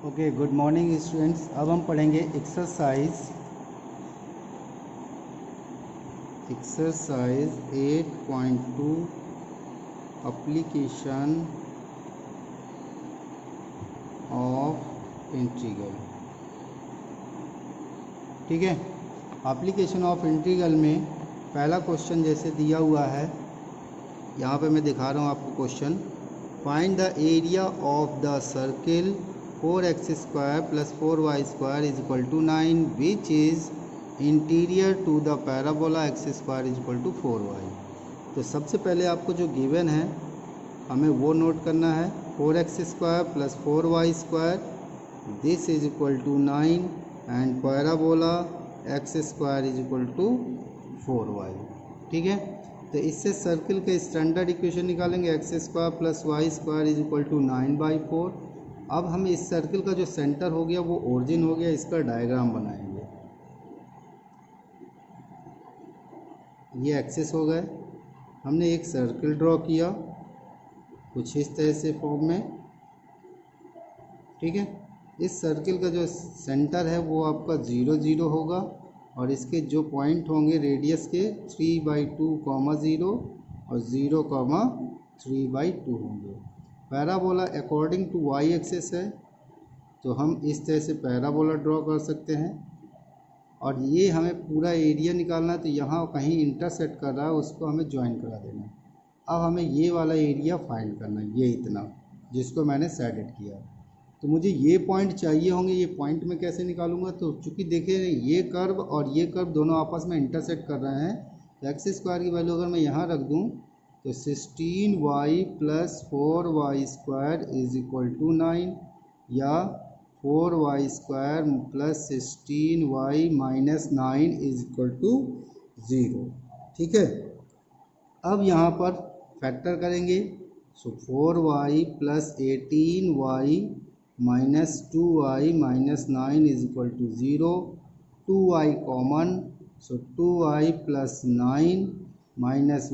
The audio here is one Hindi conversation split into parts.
Okay, good morning students. अब हम पढ़ेंगे एक्सरसाइज 8.2 एप्लीकेशन ऑफ इंटीग्रल। ठीक है, एप्लीकेशन ऑफ इंटीग्रल में पहला क्वेश्चन जैसे दिया हुआ है, यहाँ पे मैं दिखा रहा हूँ आपको question. Find the area of the circle 4x² + 4y² = 9 which is interior to the parabola x² = 4y। तो सबसे पहले आपको जो गिवन है हमें वो नोट करना है। 4x² + 4y² this is equal to 9 and parabola x² = 4y। ठीक है, तो इससे सर्किल के स्टैंडर्ड इक्वेशन निकालेंगे। x² + y² = 9/4। अब हम इस सर्किल का जो सेंटर हो गया वो ओरिजिन हो गया, इसका डायग्राम बनाएंगे। ये एक्सिस हो गए, हमने एक सर्किल ड्रॉ किया कुछ इस तरह से फॉर्म में। ठीक है, इस सर्किल का जो सेंटर है वो आपका 0 0 होगा और इसके जो पॉइंट होंगे रेडियस के 3/2, 0 और 0, 3/2 होंगे। Parabola according to Y axis है, तो हम इस तरह से पैराबोला ड्रॉ कर सकते हैं। और ये हमें पूरा एरिया निकालना है, तो यहाँ कहीं इंटरसेक्ट कर रहा है उसको हमें ज्वाइन करा देना है। अब हमें ये वाला एरिया फाइंड करना है, ये इतना जिसको मैंने सेलेक्ट किया। तो मुझे ये पॉइंट चाहिए होंगे, ये पॉइंट मैं कैसे निकालूंगा? तो चूँकि देखिए ये कर्व और ये कर्व दोनों आपस में इंटरसेक्ट कर रहे हैं, तो x² की वैल्यू अगर मैं यहाँ रख दूँ तो 16y + 4y² = 9 या 4y² + 16y - 9 = 0। ठीक है, अब यहाँ पर फैक्टर करेंगे। सो 4y + 18y - 2y - 9 = 0। 2y common, सो 2y + 9 -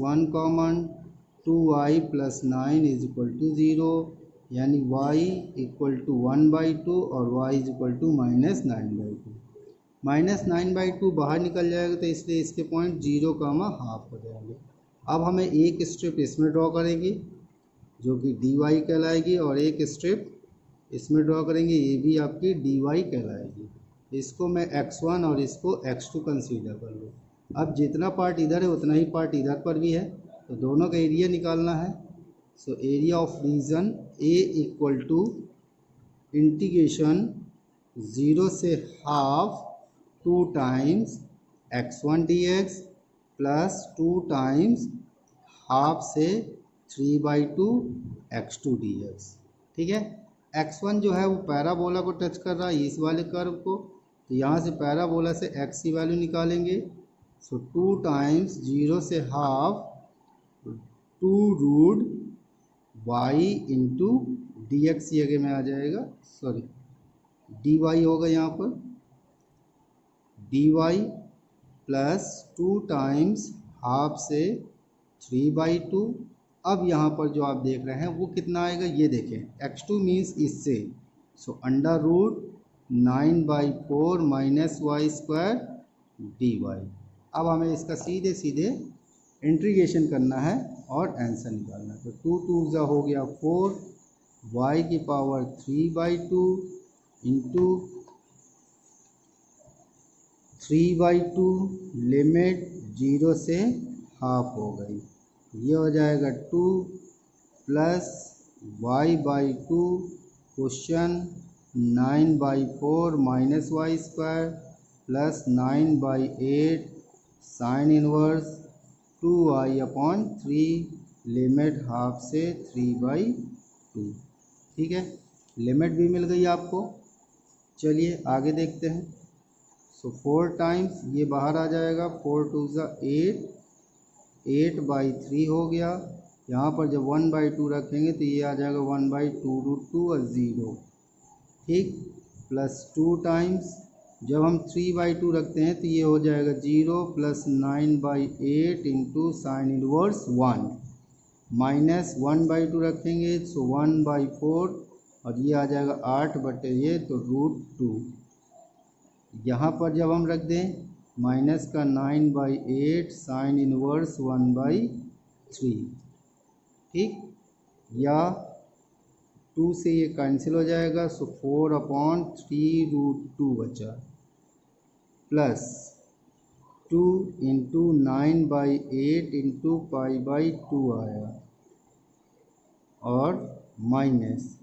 1 कॉमन, 2y + 9 = 0, यानी y = 1/2 और y = -9/2। -9/2 बाहर निकल जाएगा, तो इसलिए इसके पॉइंट 0, ½ हो जाएंगे। अब हमें एक स्ट्रिप इसमें ड्रॉ करेंगे जो कि dy कहलाएगी, और एक स्ट्रिप इसमें ड्रॉ करेंगे, ये भी आपकी dy कहलाएगी। इसको मैं x1 और इसको x2 कंसीडर कर लूँ। अब जितना पार्ट इधर है उतना ही पार्ट इधर पर भी है, तो दोनों का एरिया निकालना है। So area of region A = integration 0 से ½ 2 times x1 dx plus 2 times ½ से 3/2 x2 dx। ठीक है, x1 जो है वो पैराबोला को टच कर रहा है, इस वाले कर्व को, तो यहाँ से पैराबोला से x की वैल्यू निकालेंगे। सो 2 टाइम्स 0 से ½ 2 √y × dx ये आगे में आ जाएगा, सॉरी dy होगा यहाँ पर, dy प्लस 2 टाइम्स ½ से 3/2। अब यहाँ पर जो आप देख रहे हैं वो कितना आएगा, ये देखें, x2 मीन्स इससे, सो √9/4 - y² dy। अब हमें इसका सीधे सीधे इंटीग्रेशन करना है और आंसर निकालना है। तो 2 2 हो गया 4, y की पावर 3/2 इंटू 3/2 लिमिट 0 से ½ हो गई, ये हो जाएगा 2 plus y/2 question 9/4 - y² plus 9/8 sine inverse 2y/3 limit ½ से 3/2। ठीक है, लिमिट भी मिल गई आपको। चलिए आगे देखते हैं। सो 4 टाइम्स ये बाहर आ जाएगा, 4 2 8, 8/3 हो गया। यहाँ पर जब 1/2 रखेंगे तो ये आ जाएगा 1/2 √2 और 0। ठीक, प्लस 2 टाइम्स जब हम 3/2 रखते हैं तो ये हो जाएगा 0 plus 9/8 into sine inverse 1, minus 1/2 रखेंगे सो 1/4 और ये आ जाएगा 8 बटे ये तो √2। यहाँ पर जब हम रख दें माइनस का 9/8 साइन इनवर्स 1/3, ठीक, या 2 से ये कैंसिल हो जाएगा, सो 4/3 √2 बचा, प्लस 2 इंटू 9/8 इंटू π/2 आया, और माइनस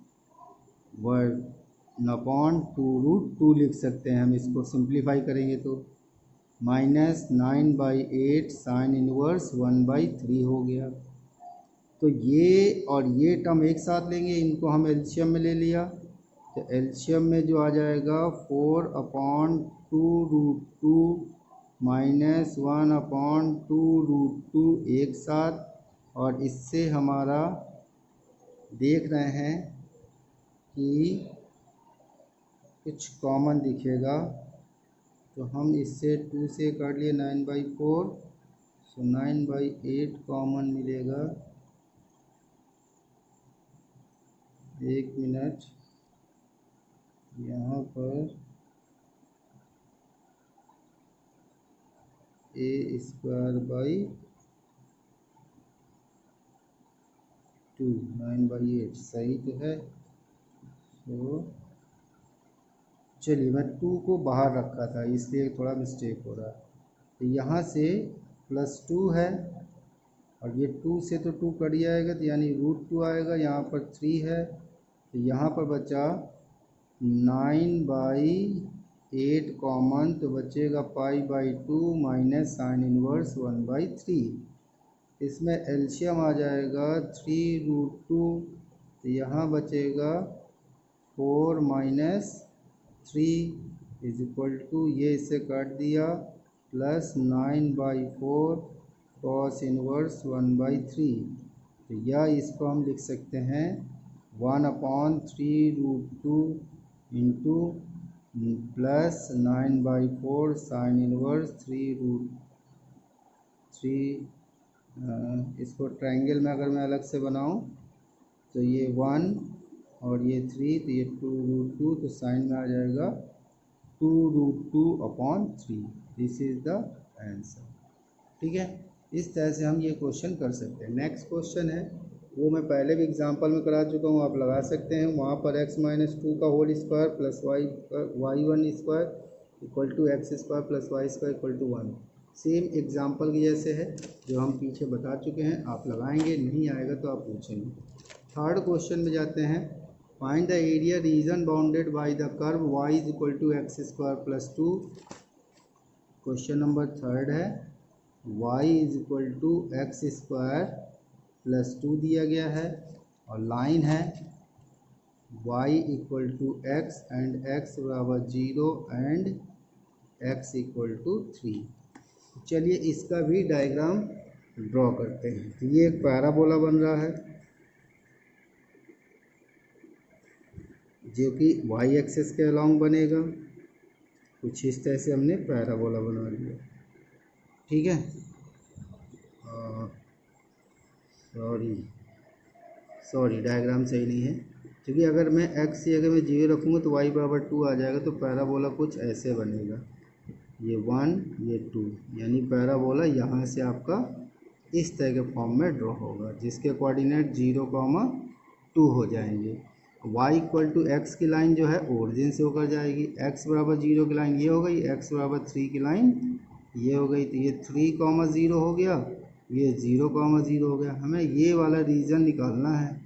1/2 लिख सकते हैं हम, इसको सिंप्लीफाई करेंगे तो माइनस 9/8 साइन इनवर्स 1/3 हो गया। तो ये और ये टर्म एक साथ लेंगे, इनको हम एलसीएम में ले लिया, तो एलसीएम में जो आ जाएगा 4/2 माइनस 1/2 एक साथ, और इससे हमारा देख रहे हैं कि कुछ कॉमन दिखेगा, तो हम इससे 2 से काट लिए 9/4, सो 9/8 कॉमन मिलेगा। एक मिनट, यहाँ पर a² 9/8 सही तो है। तो चलिए, मैं 2 को बाहर रखा था इसलिए थोड़ा मिस्टेक हो रहा है। तो यहाँ से +2 है, और ये 2 से तो 2 कट जाएगा, तो यानी √2 आएगा। यहाँ पर 3 है, तो यहाँ पर बचा 9/8 कॉमन, तो बचेगा π/2 माइनस साइन इनवर्स 1/3। इसमें एलसीएम आ जाएगा 3√2, तो यहाँ बचेगा 4 माइनस 3 = ये इससे काट दिया, प्लस 9/4 कॉस इनवर्स 1/3। तो या इसको हम लिख सकते हैं 1/3√2 इंटू प्लस 9/4 साइन इनवर्स 3√3। इसको ट्रायंगल में अगर मैं अलग से बनाऊं तो ये 1 और ये 3, तो ये 2√2, तो साइन में आ जाएगा 2√2/3। This is the answer. ठीक है, इस तरह से हम ये क्वेश्चन कर सकते हैं। नेक्स्ट क्वेश्चन है, वो मैं पहले भी एग्जांपल में करा चुका हूँ, आप लगा सकते हैं। वहाँ पर x-2 का whole square plus y1 square equal to x square plus y square equal to 1, same example की जैसे है जो हम पीछे बता चुके हैं। आप लगाएंगे, नहीं आएगा तो आप पूछेंगे। थर्ड क्वेश्चन में जाते हैं। Find the area reason bounded by the curve y = x² + 2। Question number third है, y = x² + 2 दिया गया है, और लाइन है y = x and x = 0 and x = 3। चलिए इसका भी डायग्राम ड्रॉ करते हैं। तो ये एक पैराबोला बन रहा है जो कि y एक्सिस के अलॉन्ग बनेगा। कुछ इस तरह से हमने पैराबोला बना लिया। ठीक है, सॉरी डायग्राम सही नहीं है, क्योंकि अगर मैं x की जगह में 0 रखूँगा तो y = 2 आ जाएगा। तो पैराबोला कुछ ऐसे बनेगा, ये 1 ये 2, यानी पैराबोला यहाँ से आपका इस तरह के फॉर्म में ड्रॉ होगा, जिसके कोऑर्डिनेट 0,2 हो जाएंगे। y = x की लाइन जो है ओरिजिन से होकर जाएगी, x = 0 की लाइन ये हो गई, x = 3 की लाइन ये हो गई। तो ये 3,0 हो गया, ये 0,0 हो गया। हमें ये वाला रीजन निकालना है,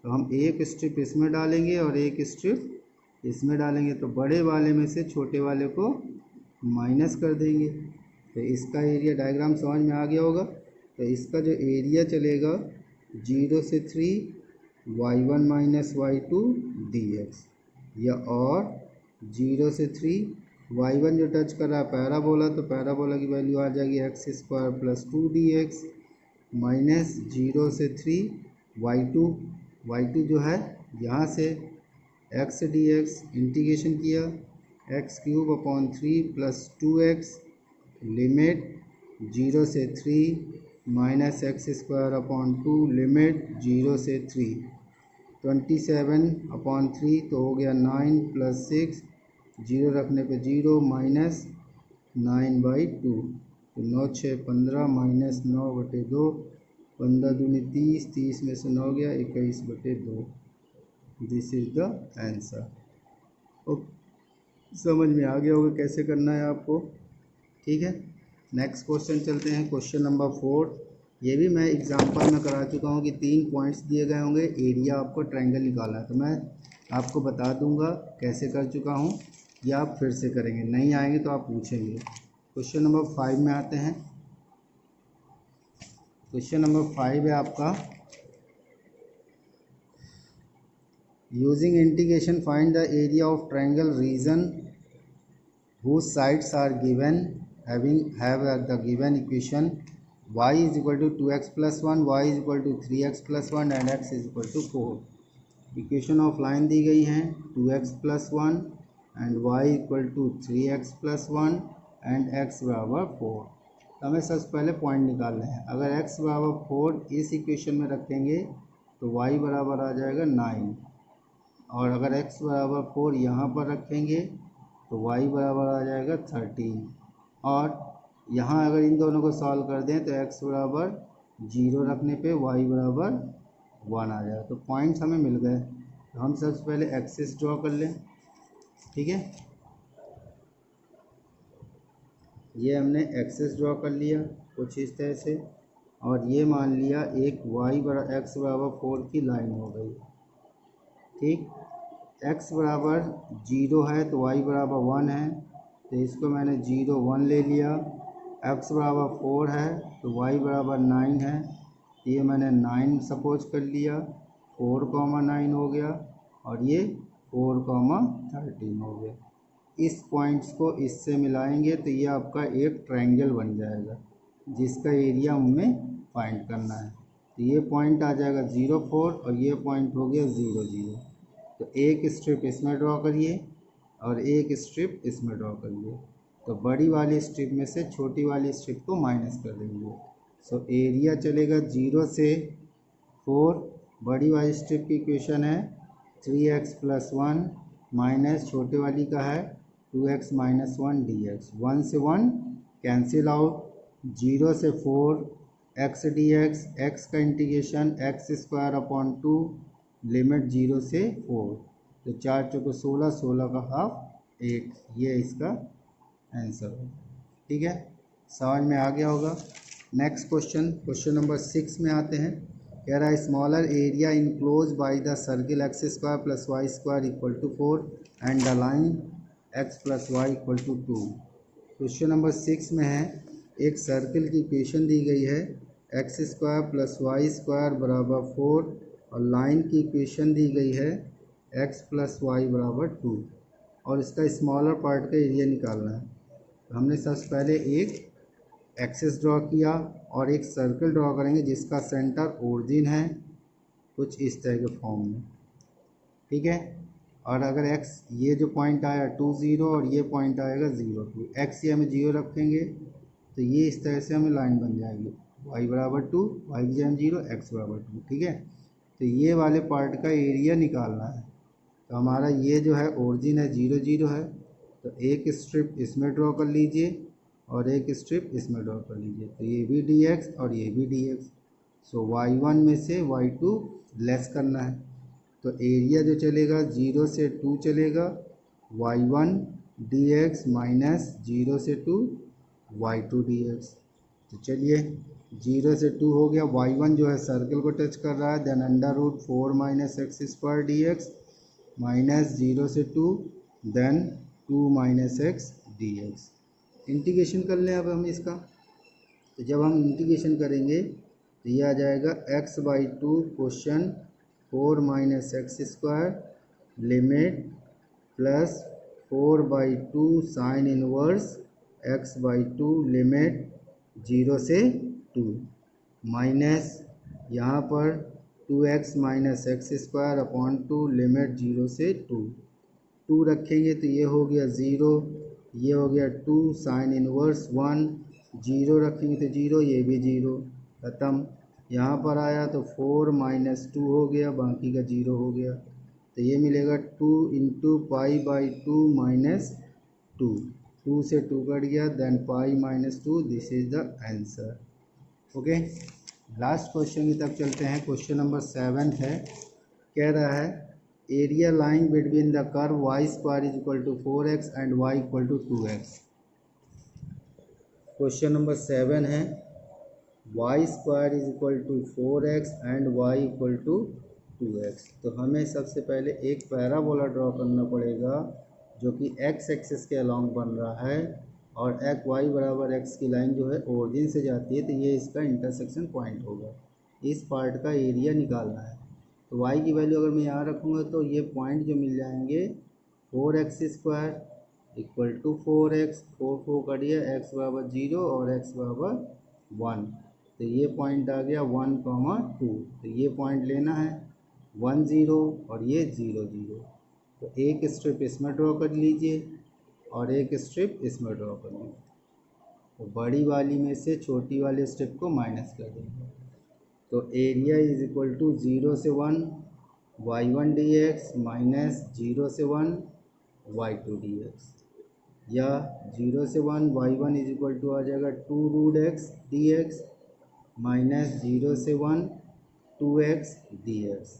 तो हम एक स्ट्रिप इसमें डालेंगे और एक स्ट्रिप इसमें डालेंगे, तो बड़े वाले में से छोटे वाले को माइनस कर देंगे। तो इसका एरिया डायग्राम समझ में आ गया होगा। तो इसका जो एरिया चलेगा 0 से 3 y1 - y2 dx, या और 0 से 3 y1 जो टच कर रहा है पैराबोला, तो पैराबोला की वैल्यू आ जाएगी x² + 2 dx, माइनस 0 से 3 y2 जो है यहाँ से x dx इंटीग्रेशन किया, x³ + 2x, लिमिट 0 से 3 - x² 2 लिमिट 0 से 3। 27/3 तो हो गया 9 + 6, 0 रखने पे 0 माइनस 9/2, तो 9 6 15 माइनस 9/2, 15 दूनी 30, 30 में से 9 गया 21/2। This is the answer. समझ में आ गया होगा कैसे करना है आपको, ठीक है। नेक्स्ट क्वेश्चन चलते हैं, क्वेश्चन नंबर 4। ये भी मैं एग्जांपल में करा चुका हूँ कि 3 पॉइंट्स दिए गए होंगे, एरिया आपको ट्रायंगल निकालना है, तो मैं आपको बता दूंगा कैसे कर चुका हूँ, या आप फिर से करेंगे, नहीं आएंगे तो आप पूछेंगे। क्वेश्चन नंबर 5 में आते हैं। क्वेश्चन नंबर 5 है आपका, using integration find the area of triangle region whose sides are given have the given equation y is equal to 2x plus 1, y is equal to 3x plus 1 and x is equal to 4। Equation of line दी गई हैं 2x plus 1 and y equal to 3x plus 1 and x बराबर 4। तो हमें सबसे पहले पॉइंट निकालने हैं। अगर x बराबर 4 इस इक्वेशन में रखेंगे तो y बराबर आ जाएगा 9, और अगर x बराबर 4 यहाँ पर रखेंगे तो y बराबर आ जाएगा 13, और यहाँ अगर इन दोनों को सॉल्व कर दें तो x बराबर 0 रखने पे y बराबर 1 आ जाएगा। तो पॉइंट्स हमें मिल गए। तो हम सबसे पहले एक्सिस ड्रॉ कर लें, ठीक है। ये हमने एक्सिस ड्रॉ कर लिया कुछ इस तरह से, और ये मान लिया एक x बराबर 4 की लाइन हो गई, ठीक। x बराबर 0 है तो y बराबर 1 है, तो इसको मैंने 0 1 ले लिया। x बराबर 4 है तो y बराबर 9 है, तो ये मैंने 9 सपोज कर लिया, 4,9 हो गया, और ये 4,13 हो गया। इस पॉइंट्स को इससे मिलाएंगे तो ये आपका एक ट्रायंगल बन जाएगा जिसका एरिया हमें फाइंड करना है। तो ये पॉइंट आ जाएगा 0 4, और ये पॉइंट हो गया 0 0। तो एक स्ट्रिप इसमें ड्रॉ करिए और एक स्ट्रिप इसमें ड्रॉ करिए, तो बड़ी वाली स्ट्रिप में से छोटी वाली स्ट्रिप को माइनस कर देंगे। सो एरिया चलेगा 0 से 4, बड़ी वाली स्ट्रिप की इक्वेशन है 3x + 1 माइनस छोटे वाली का है 2x - 1 dx, 1 से 1 कैंसिल आउट, 0 से 4 x dx, x का इंटीग्रेशन x² 2 लिमिट 0 से 4, तो 4 चौको 16, 16 का हाफ 8, ये इसका आंसर है, ठीक है। समझ में आ गया होगा। नेक्स्ट क्वेश्चन, क्वेश्चन नंबर 6 में आते हैं। कह रहा है smaller area enclose by the circle x² + y² = 4 and the line x + y = 2। Question number 6 में है, एक सर्किल की इक्वेशन दी गई है x² + y² बराबर 4, और लाइन की इक्वेशन दी गई है x + y बराबर 2, और इसका स्मॉलर पार्ट का एरिया निकालना है। तो हमने सबसे पहले एक एक्सिस ड्रॉ किया और एक सर्कल ड्रॉ करेंगे जिसका सेंटर ओरिजिन है कुछ इस तरह के फॉर्म में, ठीक है। और अगर x ये जो पॉइंट आया 2 0 और ये पॉइंट आएगा 0 2, x ये हमें 0 रखेंगे तो ये इस तरह से हमें लाइन बन जाएगी y बराबर 2, y की जगह 0, x बराबर 2, ठीक है। तो ये वाले पार्ट का एरिया निकालना है। तो हमारा ये जो है ओरिजिन है 0 0 है, तो एक स्ट्रिप इसमें ड्रॉ कर लीजिए और एक स्ट्रिप इसमें ड्रॉ कर लीजिए, तो ये भी dx और ये भी dx। सो y1 में से y2 लेस करना है, तो एरिया जो चलेगा 0 से 2 चलेगा, y1 dx माइनस 0 से 2 y2 dx। तो चलिए 0 से 2 हो गया, y1 जो है सर्कल को टच कर रहा है, देन √4 - x² dx माइनस 0 से 2 देन 2 - x dx। इंटीग्रेशन कर लें अब हम इसका। तो जब हम इंटीग्रेशन करेंगे तो ये आ जाएगा x/2 question 4 - x² limit plus 4/2 sine inverse x/2 limit 0 से 2 माइनस यहाँ पर 2x - x² 2 लिमिट 0 से 2 रखेंगे तो ये हो गया 0, ये हो गया 2 साइन इनवर्स 1, 0 रखेंगे तो 0, ये भी 0, ख़त्म। यहाँ पर आया तो 4 माइनस 2 हो गया, बाकी का 0 हो गया, तो ये मिलेगा 2 इंटू पाई बाई 2 माइनस 2 से 2 कट गया, then pi minus 2, this is the answer. Okay, last question की तरफ चलते हैं। क्वेश्चन नंबर 7 है, कह रहा है area lying between the curve Y square is equal to 4x and Y equal to 2x। Question number 7 है Y square is equal to 4x and Y equal to 2x। तो हमें सबसे पहले एक पैराबोला ड्रॉ करना पड़ेगा जो कि x एक्सिस के अलॉन्ग बन रहा है, और x y बराबर x की लाइन जो है ओरिजिन से जाती है, तो ये इसका इंटरसेक्शन पॉइंट होगा। इस पार्ट का एरिया निकालना है। तो y की वैल्यू अगर मैं यहाँ रखूँगा तो ये पॉइंट जो मिल जाएंगे 4x square equal to 4x, 4 cut गया, x बराबर 0 और x बराबर 1, तो ये पॉइंट आ गया 1,2। तो ये पॉइंट लेना है 1 0 और ये 0 0। तो एक स्ट्रिप इसमें ड्रॉ कर लीजिए और एक स्ट्रिप इसमें ड्रॉ कर लीजिए। तो बड़ी वाली में से छोटी वाली स्ट्रिप को माइनस कर देंगे। तो एरिया इज इक्वल टू 0 से 1 y1 dx माइनस 0 से 1 y2 dx, या 0 से 1 y1 इज इक्वल टू आ जाएगा 2 रूट x dx माइनस 0 से 1 2x dx,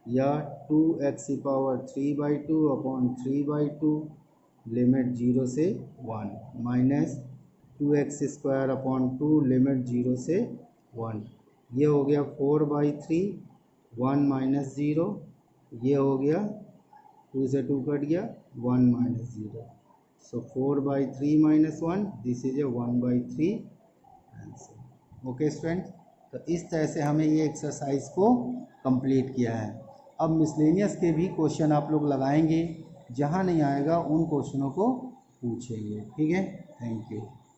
या 2x की पावर 3/2 अपॉन 3/2 लिमिट 0 से 1 minus 2x square upon 2 limit 0 से 1। ये हो गया 4/3, 1 माइनस 0, ये हो गया 2 से 2 कट गया 1 minus 0, so 4/3 minus 1, this is a 1/3 answer. Okay student, तो इस तरह से हमें ये एक्सरसाइज को कंप्लीट किया है। अब मिसलेनियस के भी क्वेश्चन आप लोग लगाएंगे, जहाँ नहीं आएगा उन क्वेश्चनों को पूछेंगे। ठीक है, थैंक यू।